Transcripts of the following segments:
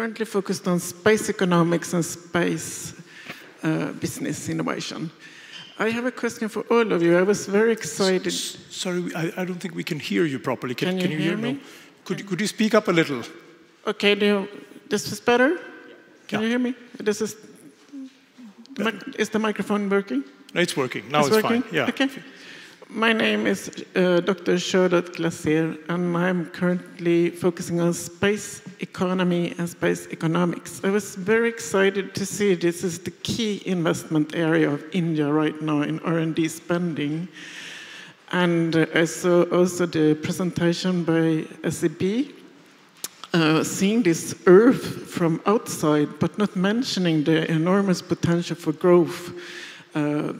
currently focused on space economics and space business innovation. I have a question for all of you. I was very excited. Sorry, I don't think we can hear you properly. Can you hear me? No. Could you speak up a little? Okay, this is better? Can you hear me? Is the microphone working? No, it's working. Now it's working? Fine. Yeah. Okay. My name is Dr. Charlotte Glacier, and I'm currently focusing on space economy and space economics. I was very excited to see this is the key investment area of India right now in R&D spending. And I saw also the presentation by SEB, seeing this Earth from outside, but not mentioning the enormous potential for growth.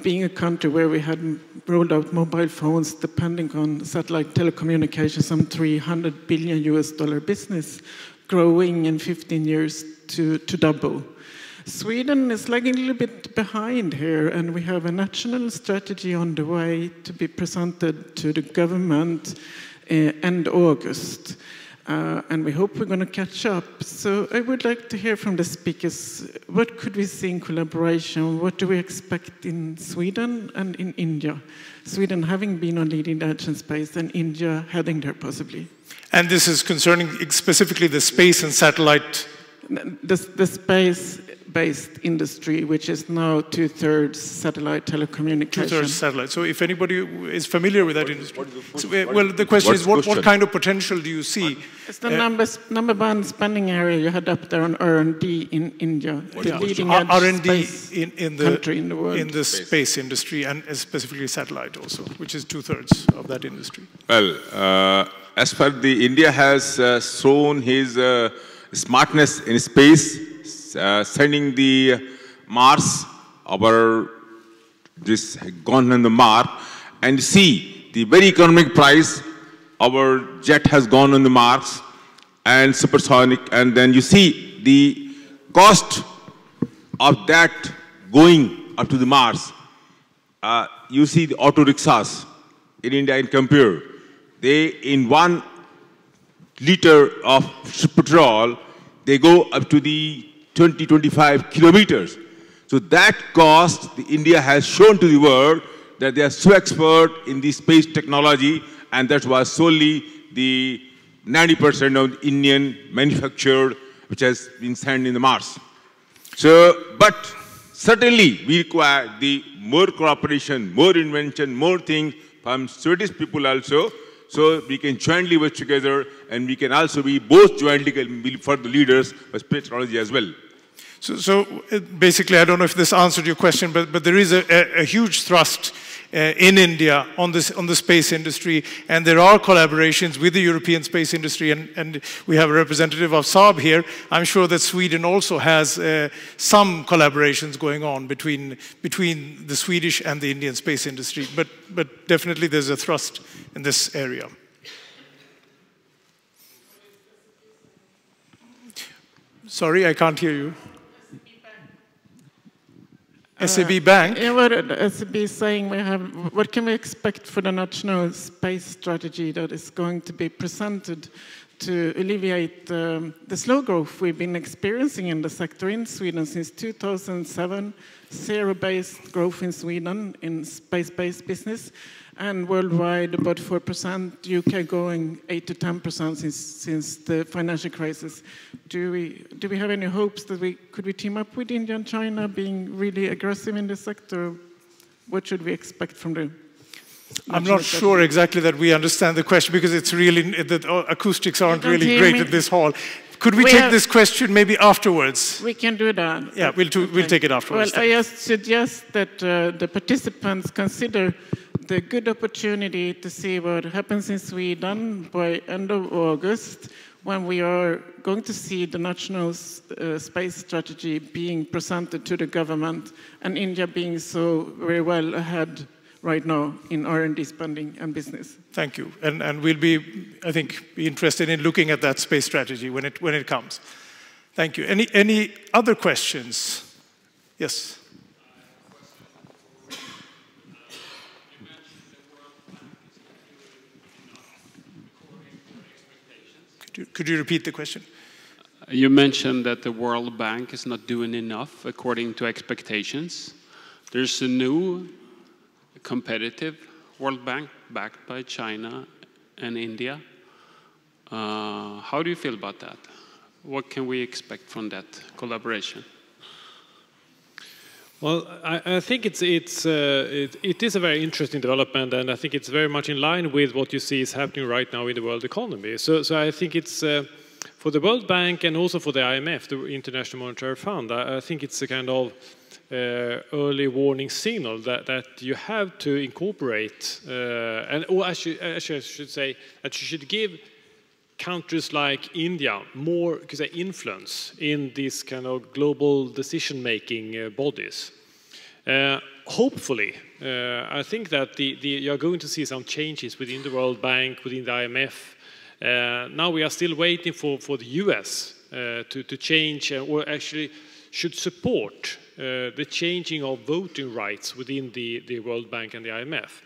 Being a country where we had rolled out mobile phones depending on satellite telecommunications, some $300 billion business, growing in 15 years to double. Sweden is lagging a little bit behind here, and we have a national strategy on the way to be presented to the government end August. And we hope we're going to catch up. So I would like to hear from the speakers, what could we see in collaboration? What do we expect in Sweden and in India? Sweden having been on leading edge in space, and India heading there possibly. And this is concerning specifically the space and satellite? The space-based industry, which is now two-thirds satellite telecommunication. Two-thirds satellite. So if anybody is familiar with that industry. Well, the question is, what kind of potential do you see? It's the number one spending area you had up there on R&D in India. The leading edge R&D country in the world. In the space industry, and specifically satellite also, which is two-thirds of that industry. Well, as far as India has shown his smartness in space, sending the Mars, this gone on the Mars, and see the very economic price, our jet has gone on the Mars, and supersonic, and then you see the cost of that going up to the Mars. You see the auto rickshaws in India and compare. They, in 1 liter of petrol, they go up to the 20-25 kilometers. So that cost, India has shown to the world that they are so expert in the space technology, and that was solely the 90% of Indian manufactured, which has been sent in the Mars. So, but certainly we require the more cooperation, more invention, more things from Swedish people also. So we can jointly work together, and we can also be both jointly be for the leaders of space technology as well. So basically, I don't know if this answered your question, but there is a huge thrust in India on the space industry, and there are collaborations with the European space industry, and we have a representative of Saab here. I'm sure that Sweden also has some collaborations going on between the Swedish and the Indian space industry, but definitely there's a thrust in this area. Sorry, I can't hear you. SEB Bank? Yeah, what SEB is saying, what can we expect for the national space strategy that is going to be presented to alleviate the slow growth we've been experiencing in the sector in Sweden since 2007, zero-based growth in Sweden in space-based business, and worldwide about 4%, UK going 8 to 10% since the financial crisis. Do we have any hopes that could we team up with India and China being really aggressive in this sector? What should we expect from the? I'm not sure exactly that we understand the question, because it's really, the acoustics aren't really great at this hall. Could we take this question maybe afterwards? We can do that. Yeah, we'll take it afterwards. Well, I just suggest that the participants consider the good opportunity to see what happens in Sweden by end of August, when we are going to see the national space strategy being presented to the government, and India being so very well ahead right now in R&D spending and business. Thank you, and we'll be, I think, be interested in looking at that space strategy when it comes. Thank you. Any other questions? Yes. Could you repeat the question? You mentioned that the World Bank is not doing enough according to expectations. There's a new competitive World Bank backed by China and India. How do you feel about that? What can we expect from that collaboration? Well, I think it is a very interesting development, and I think it's very much in line with what you see is happening right now in the world economy. So I think it's for the World Bank and also for the IMF, the International Monetary Fund. I think it's a kind of early warning signal that you have to incorporate, or actually I should say that you should give countries like India more influence in these kind of global decision-making bodies. Hopefully, I think that you're going to see some changes within the World Bank, within the IMF. Now we are still waiting for the US to change, or actually should support the changing of voting rights within the World Bank and the IMF.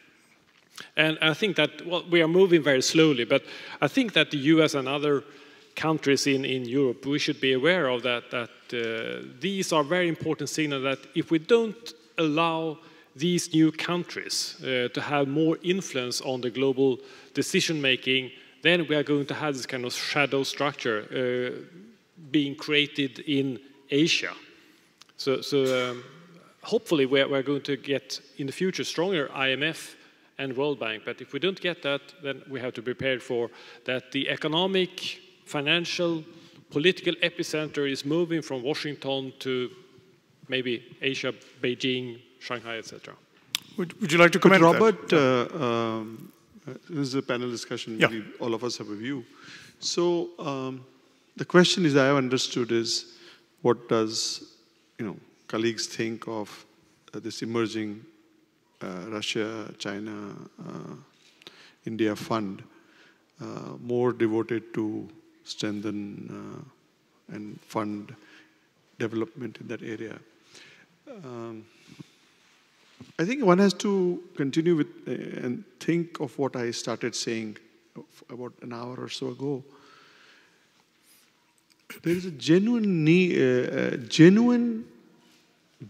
And I think that, well, we are moving very slowly, but I think that the US and other countries in Europe, we should be aware of that these are very important signals that if we don't allow these new countries to have more influence on the global decision-making, then we are going to have this kind of shadow structure being created in Asia. So hopefully we're going to get, in the future, stronger IMF and World Bank. But if we don't get that, then we have to be prepared for that the economic, financial, political epicenter is moving from Washington to maybe Asia, Beijing, Shanghai, etc. Would you like to comment? But Robert, this is a panel discussion. Yeah. Maybe all of us have a view. So the question is, I have understood, is what does colleagues think of this emerging Russia, China, India fund, more devoted to strengthen and fund development in that area. I think one has to continue with and think of what I started saying about an hour or so ago. There is a genuine need, genuine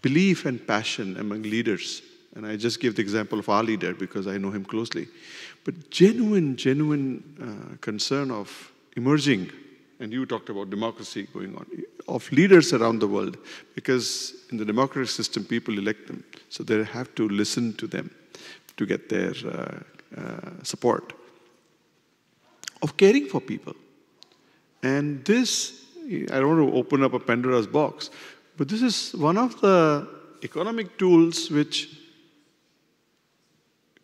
belief and passion among leaders. And I just give the example of our leader because I know him closely. But genuine concern of emerging, and you talked about democracy going on, of leaders around the world, because in the democratic system, people elect them. So they have to listen to them to get their support. Of caring for people. And this, I don't want to open up a Pandora's box, but this is one of the economic tools which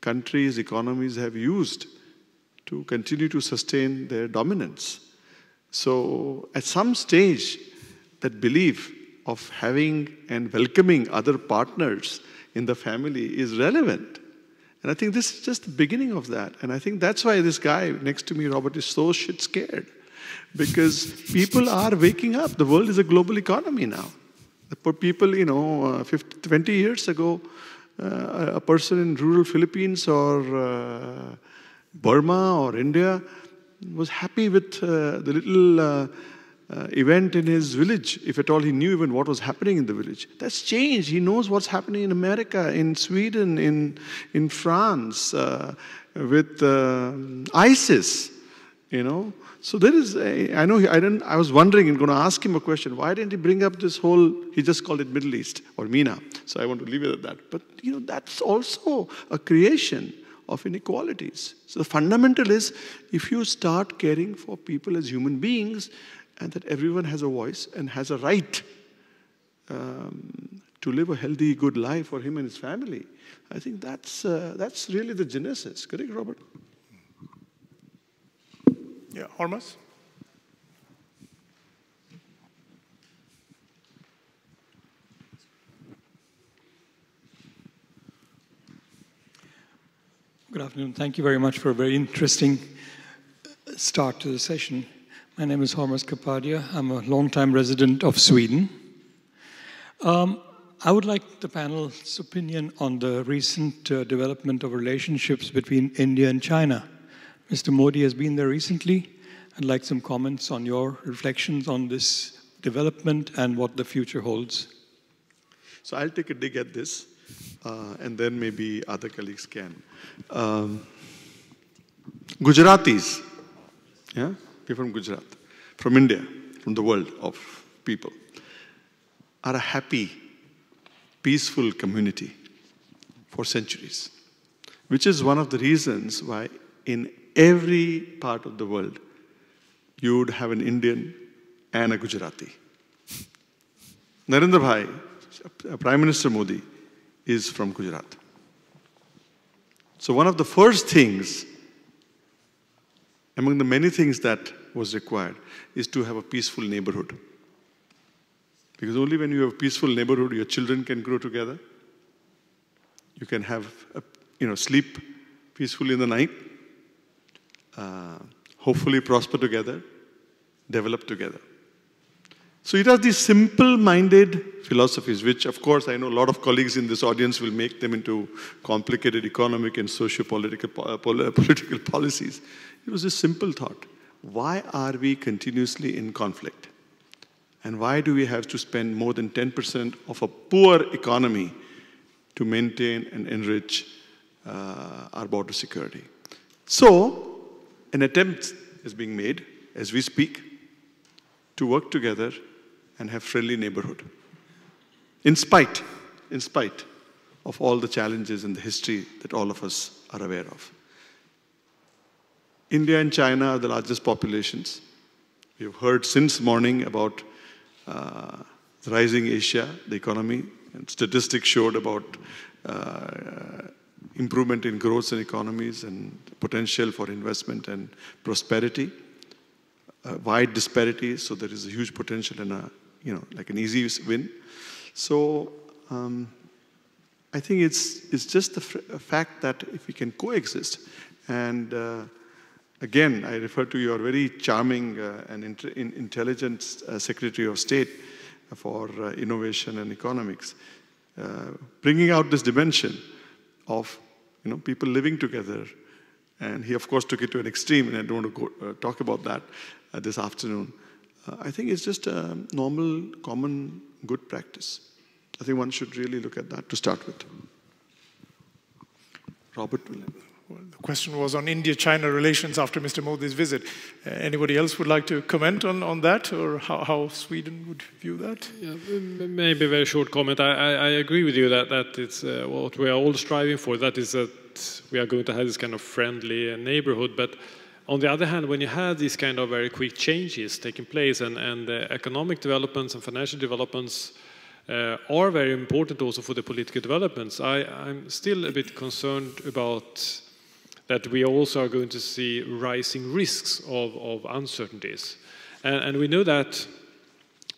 countries, economies have used to continue to sustain their dominance. So at some stage, that belief of having and welcoming other partners in the family is relevant. And I think this is just the beginning of that. And I think that's why this guy next to me, Robert, is so shit scared. Because people are waking up. The world is a global economy now. For people, 20 years ago, a person in rural Philippines or Burma or India was happy with the little event in his village, if at all he knew even what was happening in the village. That's changed. He knows what's happening in America, in Sweden, in France, with ISIS, So there is I was wondering and going to ask him a question. Why didn't he bring up this whole, he just called it Middle East or MENA. So I want to leave it at that. But, that's also a creation of inequalities. So the fundamental is, if you start caring for people as human beings, and that everyone has a voice and has a right to live a healthy, good life for him and his family, I think that's really the genesis. Correct, Robert? Yeah, Hormas? Good afternoon. Thank you very much for a very interesting start to the session. My name is Hormas Kapadia. I'm a long-time resident of Sweden. I would like the panel's opinion on the recent development of relationships between India and China. Mr. Modi has been there recently. I'd like some comments on your reflections on this development and what the future holds. So I'll take a dig at this, and then maybe other colleagues can. Gujaratis, yeah, we're from Gujarat, from India, from the world of people, are a happy, peaceful community for centuries, which is one of the reasons why in every part of the world you would have an Indian and a Gujarati. Narendra Bhai, Prime Minister Modi, is from Gujarat. So one of the first things, among the many things that was required, is to have a peaceful neighborhood. Because only when you have a peaceful neighborhood, your children can grow together. You can have, sleep peacefully in the night, hopefully prosper together, develop together. So it has these simple-minded philosophies, which, of course, I know a lot of colleagues in this audience will make them into complicated economic and socio-political political policies. It was a simple thought. Why are we continuously in conflict? And why do we have to spend more than 10% of a poor economy to maintain and enrich our border security? So, an attempt is being made, as we speak, to work together and have friendly neighborhood. In spite of all the challenges in the history that all of us are aware of. India and China are the largest populations. We've heard since morning about rising Asia, the economy, and statistics showed about improvement in growth in economies and potential for investment and prosperity. Wide disparities, so there is a huge potential and like an easy win. So I think it's just a fact that if we can coexist, and again, I refer to your very charming and intelligent Secretary of State for Innovation and Economics, bringing out this dimension of people living together. And he, of course, took it to an extreme, and I don't want to go, talk about that this afternoon. I think it's just a normal, common, good practice. I think one should really look at that to start with. Robert will. Well, the question was on India-China relations after Mr. Modi's visit. Anybody else would like to comment on that, or how Sweden would view that? Yeah, maybe a very short comment. I agree with you that it's what we are all striving for. That is that we are going to have this kind of friendly neighborhood. But on the other hand, when you have these kind of very quick changes taking place and economic developments and financial developments are very important also for the political developments, I'm still a bit concerned about that we also are going to see rising risks of uncertainties. And we know that,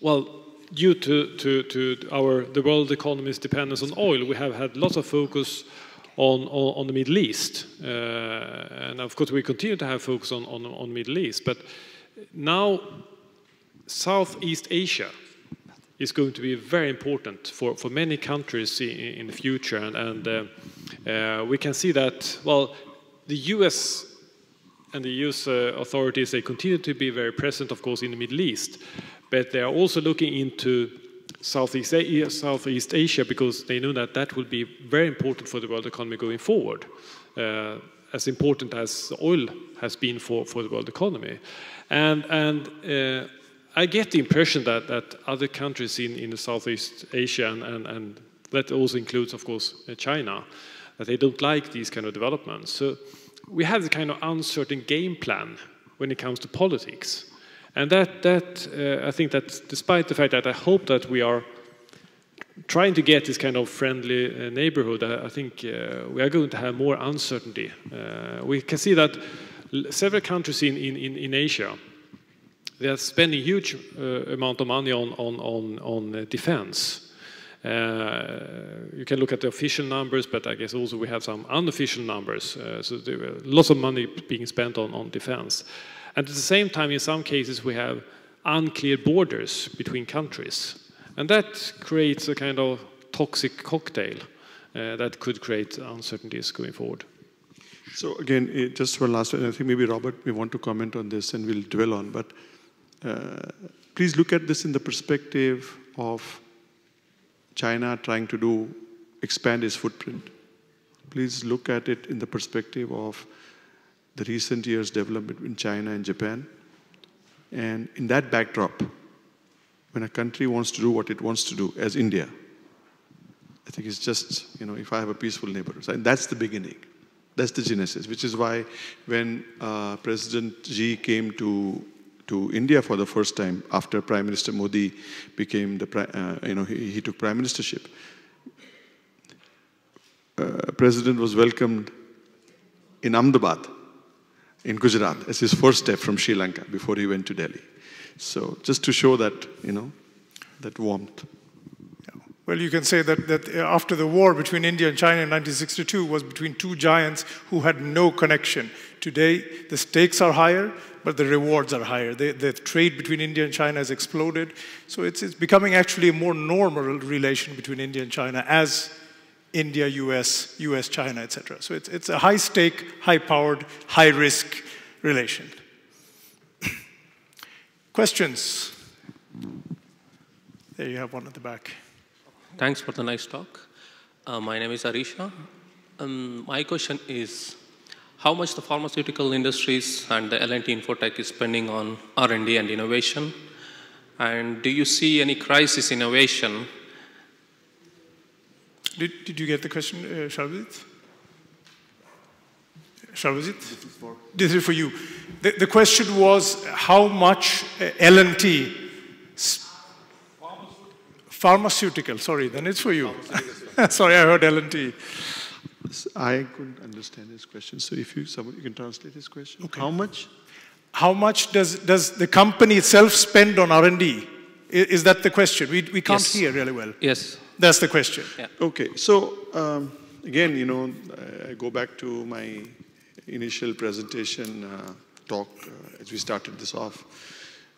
well, due to the world economy's dependence on oil, we have had lots of focus on the Middle East. And of course, we continue to have focus on the Middle East. But now, Southeast Asia is going to be very important for many countries in the future. And we can see that, well, the US and the US authorities, they continue to be very present, of course, in the Middle East. But they are also looking into Southeast Asia because they know that that will be very important for the world economy going forward, as important as oil has been for the world economy. And I get the impression that other countries in Southeast Asia, and that also includes, of course, China, that they don't like these kind of developments. So we have the kind of uncertain game plan when it comes to politics. And I think that despite the fact that I hope that we are trying to get this kind of friendly neighborhood, I think we are going to have more uncertainty. We can see that several countries in Asia, they are spending huge amount of money on defense. You can look at the official numbers, but I guess also we have some unofficial numbers. So there are lots of money being spent on defense. And at the same time, in some cases, we have unclear borders between countries. And that creates a kind of toxic cocktail that could create uncertainties going forward. So again, just one last one. I think maybe Robert may want to comment on this and we'll dwell on, but please look at this in the perspective of China trying to expand its footprint. Please look at it in the perspective of the recent years' development in China and Japan. And in that backdrop, when a country wants to do what it wants to do, as India, I think it's just, if I have a peaceful neighborhood. So that's the beginning. That's the genesis, which is why when President Xi came to India for the first time after Prime Minister Modi became he took prime ministership, President was welcomed in Ahmedabad, in Gujarat, as his first step from Sri Lanka before he went to Delhi. So just to show that, that warmth. Well, you can say that after the war between India and China in 1962 was between two giants who had no connection. Today, the stakes are higher, but the rewards are higher. The trade between India and China has exploded. So it's becoming actually a more normal relation between India and China as India, US, China, etc. So it's a high-stake, high-powered, high-risk relation. Questions? There you have one at the back. Thanks for the nice talk. My name is Arisha. My question is, how much the pharmaceutical industries and the L&T Infotech is spending on R&D and innovation? And do you see any crisis innovation? Did you get the question, Sharvajit? This is for you. The question was how much L&T pharmaceutical, sorry, then it's for you. Sorry, I heard L&T. I couldn't understand his question, so if you can translate his question. Okay. How much? How much does the company itself spend on R&D? Is that the question? We can't hear really well. Yes. That's the question. Yeah. Okay, so again, I go back to my initial presentation talk as we started this off.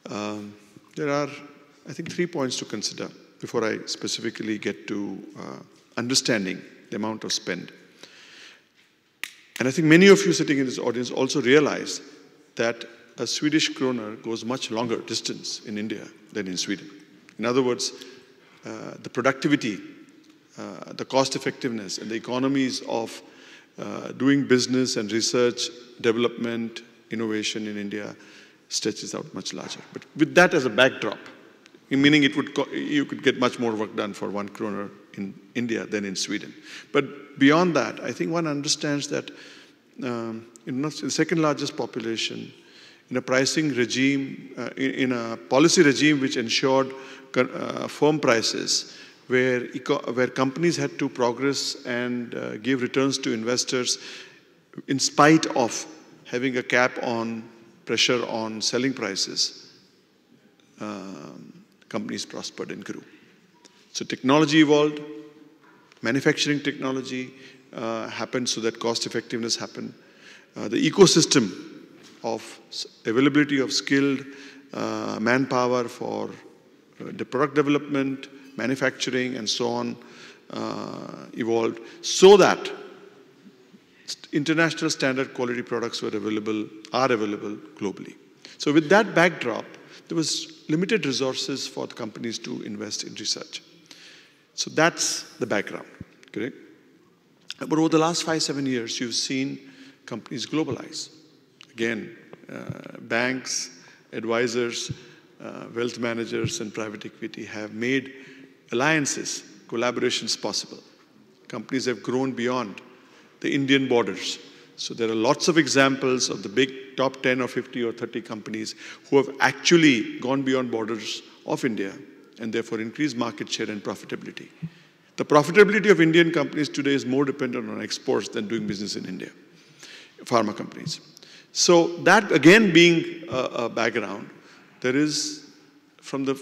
There are, I think, 3 points to consider before I specifically get to understanding the amount of spend. And I think many of you sitting in this audience also realize that a Swedish kroner goes much longer distance in India than in Sweden. In other words, the productivity, the cost effectiveness, and the economies of doing business and research, development, innovation in India stretches out much larger. But with that as a backdrop, meaning you could get much more work done for 1 kroner in India than in Sweden. But beyond that, I think one understands that in the second largest population, in a pricing regime, in a policy regime which ensured firm prices, where companies had to progress and give returns to investors in spite of having a cap on pressure on selling prices, companies prospered and grew. So technology evolved, manufacturing technology happened so that cost effectiveness happened. The ecosystem of availability of skilled manpower for the product development, manufacturing, and so on evolved so that international standard quality products are available globally. So with that backdrop, there was limited resources for the companies to invest in research. So that's the background, correct? But over the last 5-7 years, you've seen companies globalize. Again, banks, advisors, wealth managers, and private equity have made alliances, collaborations possible. Companies have grown beyond the Indian borders. So there are lots of examples of the big top 10 or 50 or 30 companies who have actually gone beyond borders of India and therefore increased market share and profitability. The profitability of Indian companies today is more dependent on exports than doing business in India, pharma companies. So that, again, being a background, there is from the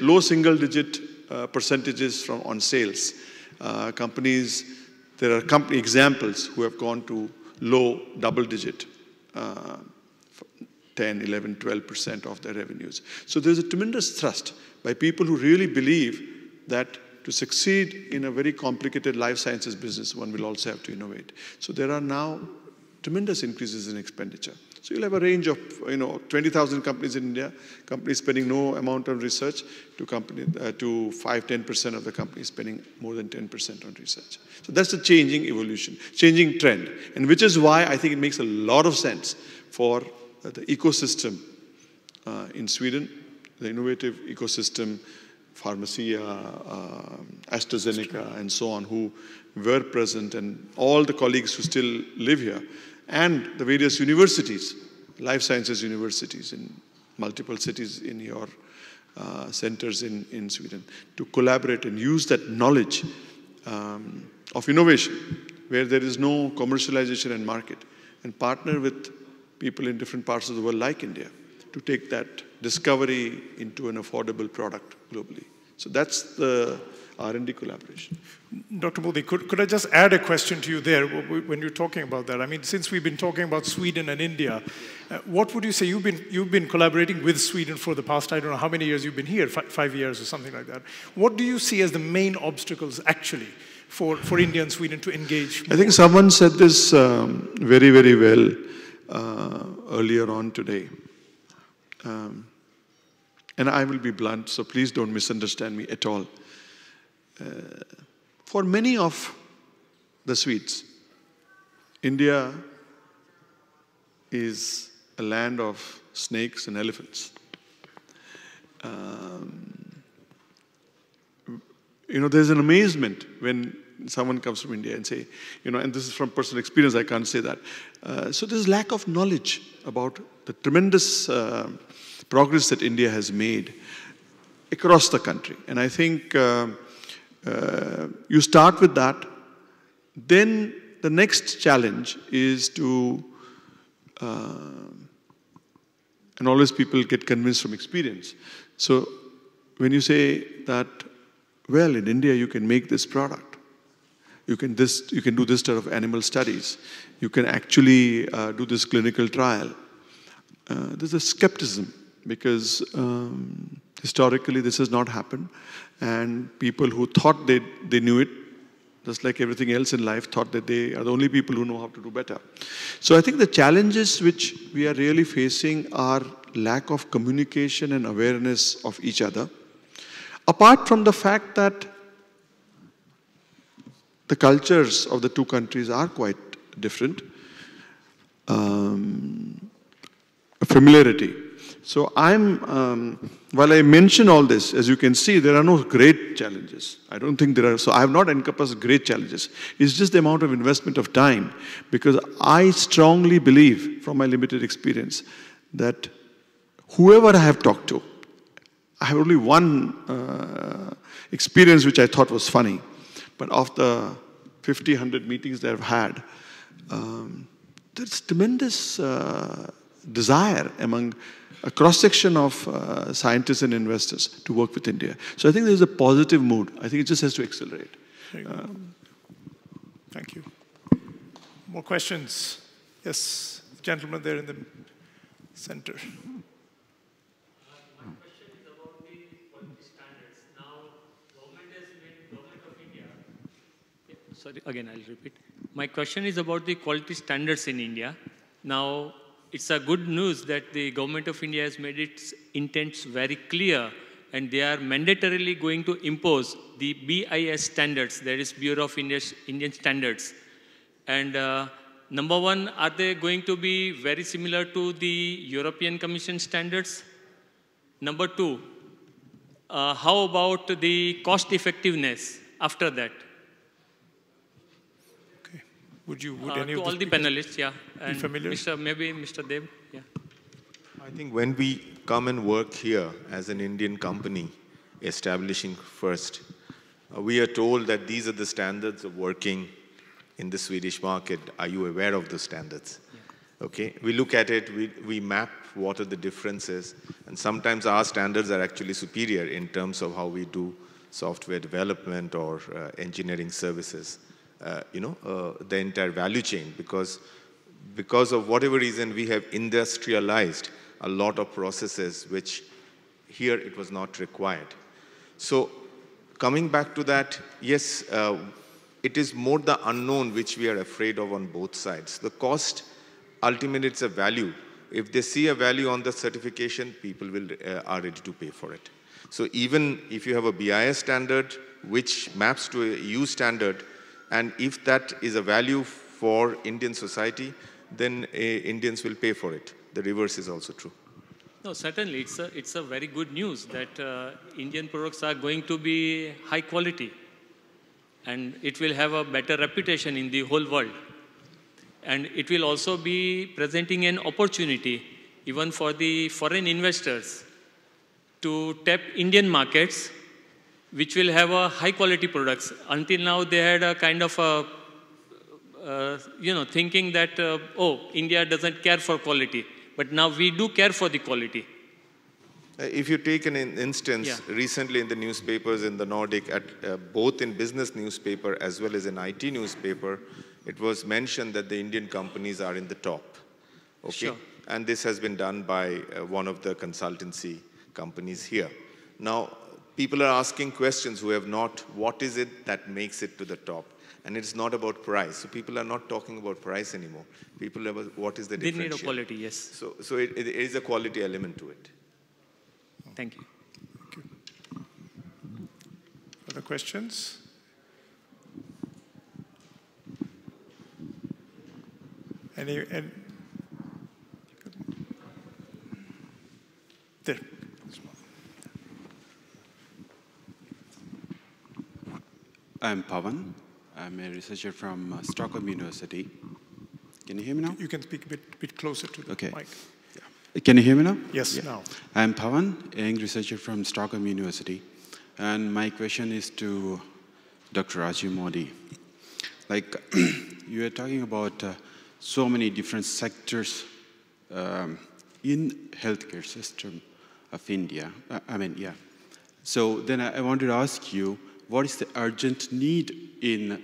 low single-digit percentages on sales, there are company examples who have gone to low double-digit, 10, 11, 12% of their revenues. So there's a tremendous thrust by people who really believe that to to succeed in a very complicated life sciences business, one will also have to innovate. So there are now tremendous increases in expenditure. So you'll have a range of 20,000 companies in India, companies spending no amount on research, to 5-10% of the companies spending more than 10% on research. So that's the changing evolution, changing trend, and which is why I think it makes a lot of sense for the ecosystem in Sweden, the innovative ecosystem, Pharmacia, AstraZeneca, and so on, who were present, and all the colleagues who still live here, and the various universities, life sciences universities in multiple cities in your centers in Sweden, to collaborate and use that knowledge of innovation, where there is no commercialization and market, and partner with people in different parts of the world like India to take that discovery into an affordable product globally. So that's the R&D collaboration. Dr. Modi, could I just add a question to you there when you're talking about that? I mean, since we've been talking about Sweden and India, what would you say? You've been collaborating with Sweden for the past, I don't know how many years you've been here, 5 years or something like that. What do you see as the main obstacles actually for India and Sweden to engage more? I think someone said this very, very well earlier on today. And I will be blunt, so please don't misunderstand me at all. For many of the Swedes, India is a land of snakes and elephants. There's an amazement when someone comes from India and say, and this is from personal experience, I can't say that. So there's lack of knowledge about the tremendous progress that India has made across the country. And I think you start with that. Then the next challenge is to, and always people get convinced from experience. So when you say that, well, in India you can make this product, you can do this type of animal studies, you can actually do this clinical trial. There's a skepticism because historically this has not happened, and people who thought they knew it, just like everything else in life, thought that they are the only people who know how to do better. So I think the challenges which we are really facing are lack of communication and awareness of each other. Apart from the fact that the cultures of the two countries are quite different, familiarity. So while I mention all this, as you can see, there are no great challenges. I don't think there are, so I have not encompassed great challenges. It's just the amount of investment of time, because I strongly believe, from my limited experience, that whoever I have talked to, I have only one experience which I thought was funny, but of the 50, 100 meetings that I've had, there's tremendous desire among a cross-section of scientists and investors to work with India. So I think there's a positive mood. I think it just has to accelerate. Thank you. More questions? Yes, the gentleman there in the center. My question is about the quality standards. Now, government of India. Sorry, again I'll repeat. My question is about the quality standards in India. Now, it's a good news that the government of India has made its intents very clear, and they are mandatorily going to impose the BIS standards, that is Bureau of Indian Standards. And number one, are they going to be very similar to the European Commission standards? Number two, how about the cost effectiveness after that? Would any to of all the panelists, yeah. And be familiar? Maybe Mr. Dev, yeah. I think when we come and work here as an Indian company, establishing first, we are told that these are the standards of working in the Swedish market. Are you aware of those standards? Yeah. Okay, we look at it, we map what are the differences, and sometimes our standards are actually superior in terms of how we do software development or engineering services. The entire value chain, because of whatever reason we have industrialized a lot of processes which here it was not required. So coming back to that, yes, it is more the unknown which we are afraid of on both sides. The cost, ultimately it's a value. If they see a value on the certification, people are ready to pay for it. So even if you have a BIS standard which maps to a EU standard, and if that is a value for Indian society, then Indians will pay for it. The reverse is also true. No, certainly it's a very good news that Indian products are going to be high quality, and it will have a better reputation in the whole world. And it will also be presenting an opportunity even for the foreign investors to tap Indian markets, which will have a high quality products. Until now, they had a kind of a, thinking that, oh, India doesn't care for quality. But now we do care for the quality. If you take an instance, recently in the newspapers in the Nordic, both in business newspaper as well as in IT newspaper, it was mentioned that the Indian companies are in the top. Okay? Sure. And this has been done by one of the consultancy companies here. Now, people are asking questions who have not, what is it that makes it to the top? And it's not about price. So people are not talking about price anymore. People are about what is the differential. They need a quality, yes. So it is a quality element to it. Thank you. Thank you. Other questions? Any there. I'm Pavan. I'm a researcher from Stockholm University. Can you hear me now? You can speak a bit closer to the mic. Yeah. Can you hear me now? Yes, now. I'm Pavan, a young researcher from Stockholm University. And my question is to Dr. Rajiv Modi. Like, you are talking about so many different sectors in healthcare system of India. So then I wanted to ask you, what is the urgent need in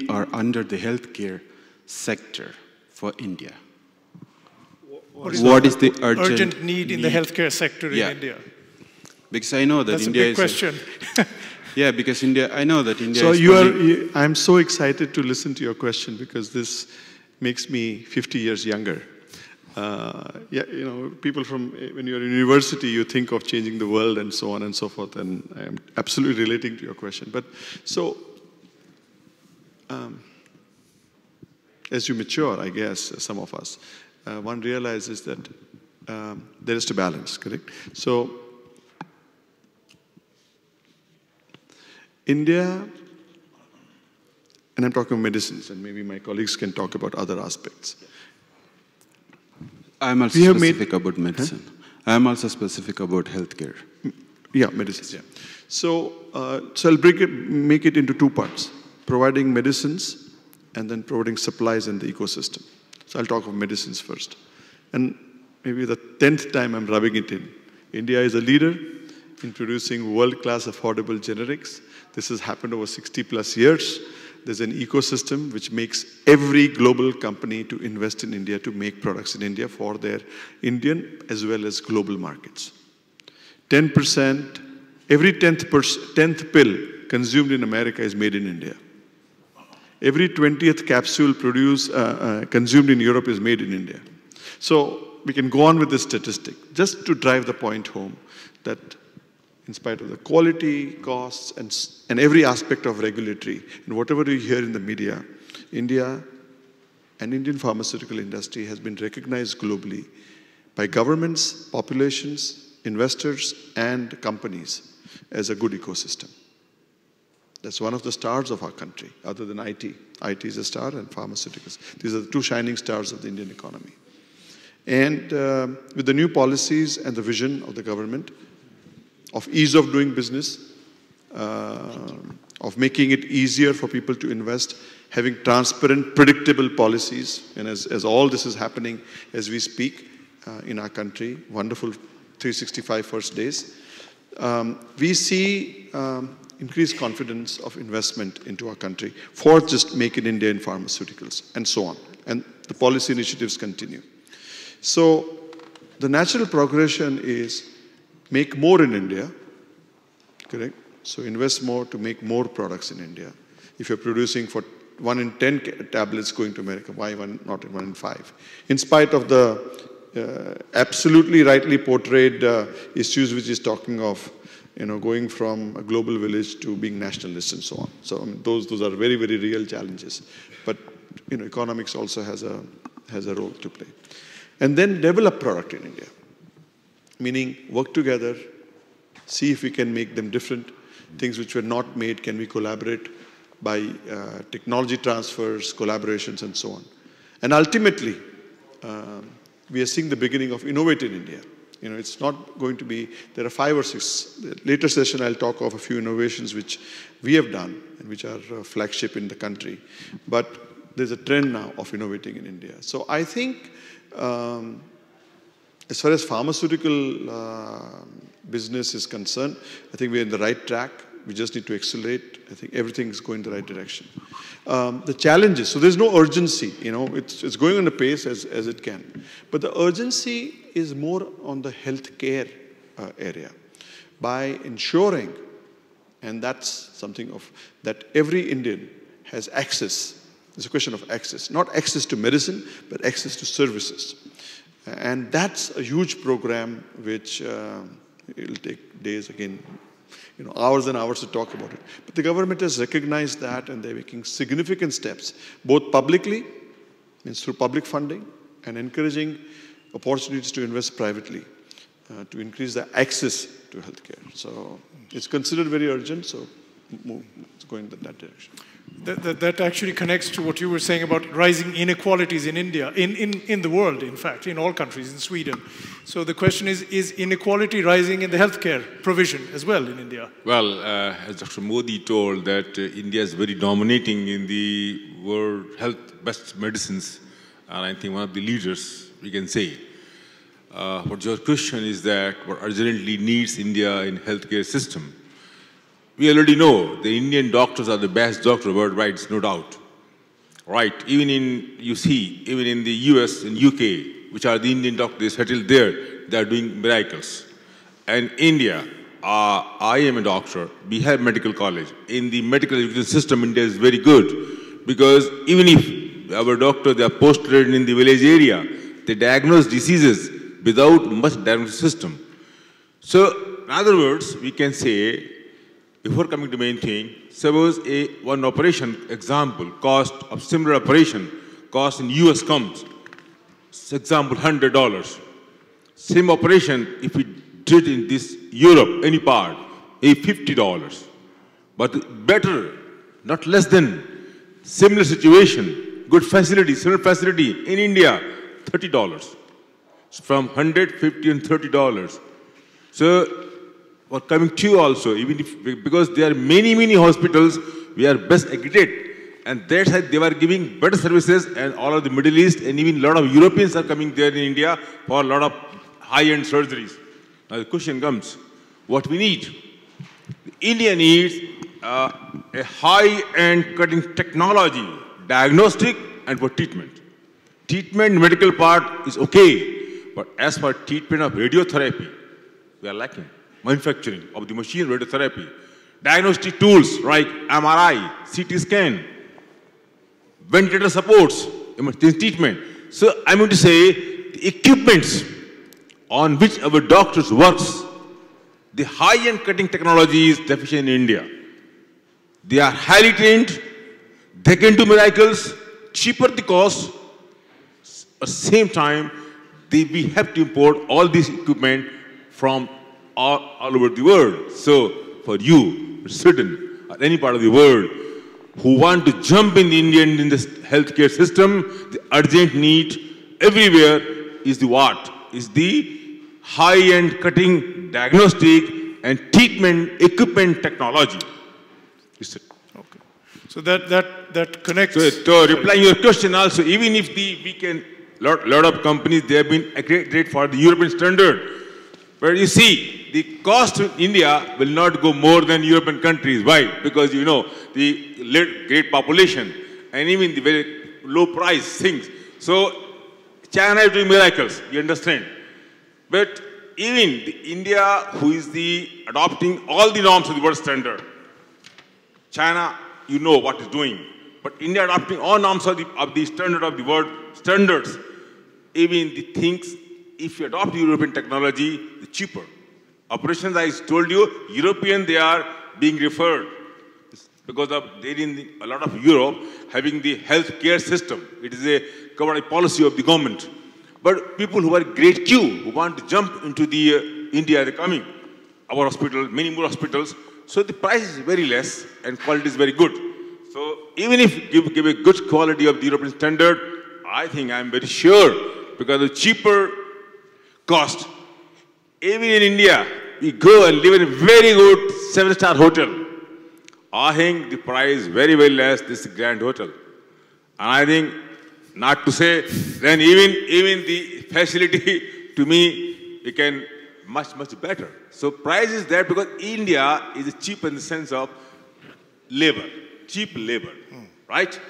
or under the healthcare sector for India? What is the urgent need in the healthcare sector in India? Because I know that That's India a big question. Yeah, because I know that India so is... I'm so excited to listen to your question because this makes me 50 years younger. People from, when you're in university, you think of changing the world and so on and so forth, and I'm absolutely relating to your question. But so, as you mature, I guess, some of us, one realizes that there is to balance, correct? So, India, and I'm talking medicines, and maybe my colleagues can talk about other aspects. I'm also specific about medicine. Huh? I'm also specific about healthcare. Yeah, medicines, yeah. So, I'll make it into two parts, providing medicines and then providing supplies in the ecosystem. So I'll talk of medicines first. And maybe the 10th time I'm rubbing it in. India is a leader in producing world-class affordable generics. This has happened over 60 plus years. There's an ecosystem which makes every global company to invest in India, to make products in India for their Indian as well as global markets. 10%, every 10th pill consumed in America is made in India. Every 20th capsule consumed in Europe is made in India. So we can go on with this statistic, just to drive the point home that in spite of the quality, costs, and every aspect of regulatory, and whatever you hear in the media, India and Indian pharmaceutical industry has been recognized globally by governments, populations, investors, and companies as a good ecosystem. That's one of the stars of our country, other than IT. IT is a star, and pharmaceuticals. These are the two shining stars of the Indian economy. And with the new policies and the vision of the government, of ease of doing business, of making it easier for people to invest, having transparent, predictable policies, and as all this is happening as we speak in our country, wonderful 365 first days, we see increased confidence of investment into our country for just Make in India in pharmaceuticals and so on. And the policy initiatives continue. So the natural progression is make more in India, correct? So invest more to make more products in India. If you're producing for 1 in 10 tablets going to America, why not 1 in 5? In spite of the absolutely rightly portrayed issues which is talking of, going from a global village to being nationalist and so on. So I mean, those are very, very real challenges. But economics also has a role to play. And then develop product in India, meaning work together, see if we can make them different. Things which were not made, can we collaborate by technology transfers, collaborations, and so on. And ultimately, we are seeing the beginning of Innovate in India. It's not going to be, there are 5 or 6. Later session, I'll talk of a few innovations which we have done and which are flagship in the country. But there's a trend now of innovating in India. So I think as far as pharmaceutical business is concerned, I think we're in the right track. We just need to accelerate. I think everything's going in the right direction. The challenges, so there's no urgency, it's going on a pace as it can. But the urgency is more on the healthcare area by ensuring, and that's something that every Indian has access. It's a question of access, not access to medicine, but access to services. And that's a huge program which it'll take days again, hours and hours to talk about it. But the government has recognized that and they're making significant steps, both publicly, means through public funding, and encouraging opportunities to invest privately to increase the access to healthcare. So it's considered very urgent, so it's going in that direction. That actually connects to what you were saying about rising inequalities in India, in the world, in fact, in all countries, in Sweden. So the question is inequality rising in the healthcare provision as well in India? Well, as Dr. Modi told that India is very dominating in the world health best medicines, and I think one of the leaders, we can say. What your question is that what urgently needs India in healthcare system. We already know the Indian doctors are the best doctors worldwide, no doubt. Right, even in the US and UK, which are the Indian doctors settled there, they are doing miracles. And India, I am a doctor, we have medical college. In the medical education system, India is very good because even if our doctors, they are posted in the village area, they diagnose diseases without much diagnosis system. So, in other words, we can say, before coming to main thing, suppose one operation example, cost of similar operation, cost in US comes, example $100. Same operation, if we did in this Europe, any part, $50. But better, not less than, similar situation, good facility, similar facility in India, $30. From $100, $50 and $30. So, or coming to you also, even if, because there are many hospitals, we are best accredited. And that's why they were giving better services, and all of the Middle East and even a lot of Europeans are coming there in India for a lot of high-end surgeries. Now the question comes, what we need? India needs a high-end cutting technology, diagnostic and for treatment. Treatment, medical part is okay, but as for treatment of radiotherapy, we are lacking. Manufacturing of the machine radiotherapy, diagnostic tools like MRI, CT scan, ventilator supports, emergency treatment. So I mean to say, the equipments on which our doctors works, the high-end cutting technology is deficient in India. They are highly trained, they can do miracles, cheaper the cost, at the same time, we have to import all this equipment from all over the world. So for you, certain, or any part of the world, who want to jump in this healthcare system, the urgent need everywhere is the what? Is the high-end cutting, diagnostic and treatment equipment technology. Okay. So that connects. So to reply your question also, even if lot of companies, they have been accredited for the European standard. But you see, the cost in India will not go more than European countries. Why? Because the great population and even the very low price things. So China is doing miracles, you understand. But even India, who is adopting all the norms of the world standard, China, you know what it's doing. But India adopting all norms of the standard of the world standards, even the things, if you adopt European technology, it's cheaper. Operations, I told you, European, they are being referred because of they're in a lot of Europe having the healthcare system. It is a covered policy of the government. But people who are great queue, who want to jump into the India, they're coming. Our hospital, many more hospitals. So the price is very less and quality is very good. So even if you give a good quality of the European standard, I think I'm very sure because of cheaper cost. Even in India, we go and live in a very good 7-star hotel. I think the price is very, very less, this grand hotel. And I think, not to say, then even the facility, to me, it can much, much better. So price is there because India is cheap in the sense of labor, cheap labor, right?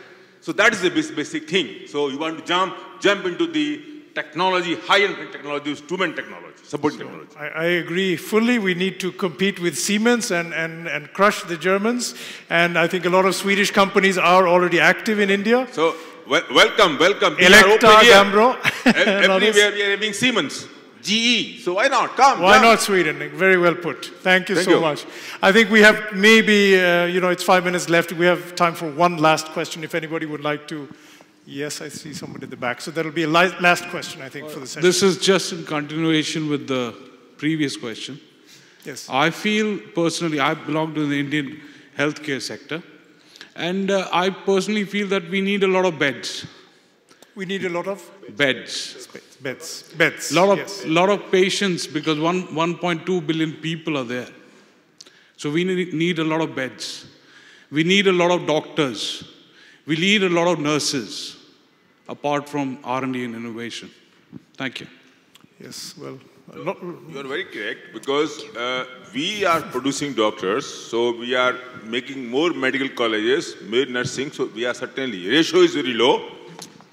So that is the basic thing. So you want to jump into the technology, high-end technology, instrument technology, support technology. I agree fully. We need to compete with Siemens and crush the Germans. And I think a lot of Swedish companies are already active in India. So welcome. Elekta, Gambro. Everywhere we are having Siemens, GE. So why not? Come. Why not Sweden? Very well put. Thank you so much. I think we have maybe, it's 5 minutes left. We have time for one last question if anybody would like to. Yes, I see somebody at the back. So there will be a last question, I think, for the session. This is just in continuation with the previous question. Yes. I feel personally, I belong to the Indian healthcare sector. And I personally feel that we need a lot of beds. We need a lot of? Beds. Beds. Lot of patients because 1.2 billion people are there. So we need a lot of beds. We need a lot of doctors. We need a lot of nurses, apart from R&D and innovation. Thank you. Yes, well... You are very correct because we are producing doctors, so we are making more medical colleges, more nursing, so we are certainly, ratio is very low,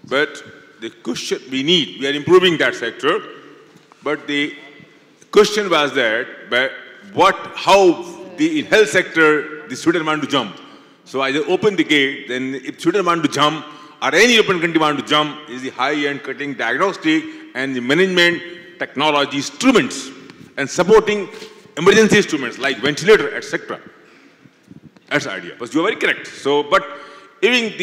but the question we are improving that sector, but the question was that, how in health sector, the Sweden want to jump. So I open the gate, then if Sweden want to jump, or any European country want to jump, is the high-end cutting diagnostic and the management technology instruments and supporting emergency instruments like ventilator, etc. That's the idea. But you are very correct. So, but even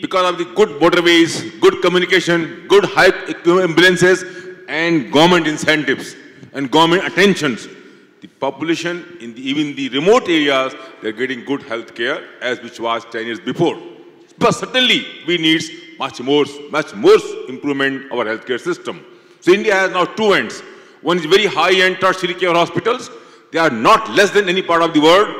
because of the good motorways, good communication, good high ambulances, and government incentives and government attentions, the population in even the remote areas, they're getting good health care as which was 10 years before. But certainly we need much more improvement of our healthcare system. So India has now two ends. One is very high-end tertiary care hospitals. They are not less than any part of the world.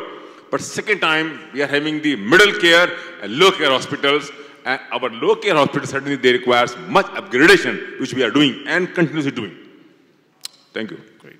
But second time, we are having the middle care and low care hospitals. And our low care hospitals certainly they require much upgradation, which we are doing and continuously doing. Thank you. Great.